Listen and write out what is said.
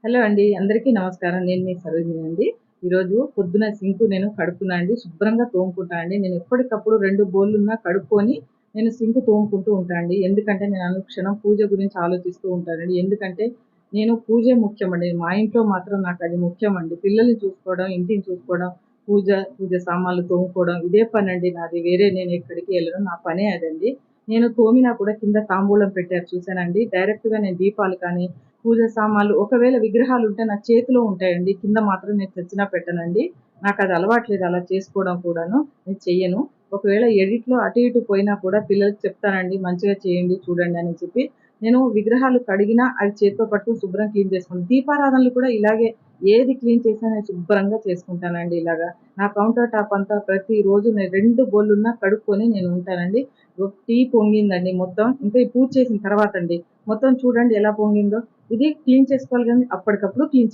Hello అండి. అందరికీ నమస్కారం. నేను మీ సరోజిని అండి. ఈరోజు పొద్దున సింకు నేను కడుక్కున్నా అండి. శుభ్రంగా తోముకుంటా అండి. నేను ఎప్పటికప్పుడు 2 బోళ్ళున్నా కడుక్కొని నేను సింకు తోముకుంటూ ఉంటా అండి. ఎందుకంటే నేను అనుక్షణం పూజ గురించి ఆలోచిస్తూ ఉంటానండి. ఎందుకంటే నేను పూజే ముఖ్యమండి. మా ఇంట్లో మాత్రం నాకది ముఖ్యమండి. పిల్లల్ని చూసుకోవడం, ఇంటిని చూసుకోవడం, పూజ, పూజ సామాన్లు తోముకోవడం ఇదే పనండి నాది. వేరే నేను ఎక్కడికి ఎళ్ళను. నా పనే అదండి. నేను తోమినా కూడా కింద తాంబూలం పెట్టారు చూసానండి. డైరెక్ట్‌గా నేను దీపాలు కానీ, పూజ సామాన్లు ఒకవేళ విగ్రహాలుంటే నా చేతిలో ఉంటాయండి. కింద మాత్రం నేను చచ్చినా పెట్టనండి. నాకది అలవాట్లేదు అలా చేసుకోవడం కూడాను. నేను చెయ్యను. ఒకవేళ ఎడిట్‌లో అటు ఇటు పోయినా కూడా పిల్లలకి చెప్తానండి. మంచిగా చేయండి, చూడండి అని చెప్పి. నేను విగ్రహాలు కడిగినా అవి చేత్తో పట్టుకొని శుభ్రం క్లీన్ చేసుకుంటాను. దీపారాధనలు కూడా ఇలాగే ఏది క్లీన్ చేసినా నేను శుభ్రంగా చేసుకుంటానండి ఇలాగా. నా కౌంటర్ టాప్ అంతా ప్రతిరోజు నేను 2 బోళ్ళున్నా కడుక్కొని నేను ఉంటానండి. టీ పొంగిందండి మొత్తం. ఇంకా ఈ పూజ చేసిన తర్వాతండి. మొత్తం చూడండి ఎలా పొంగిందో. ఇది క్లీన్ చేసుకోవాలి గానీ అప్పటికప్పుడు క్లీన్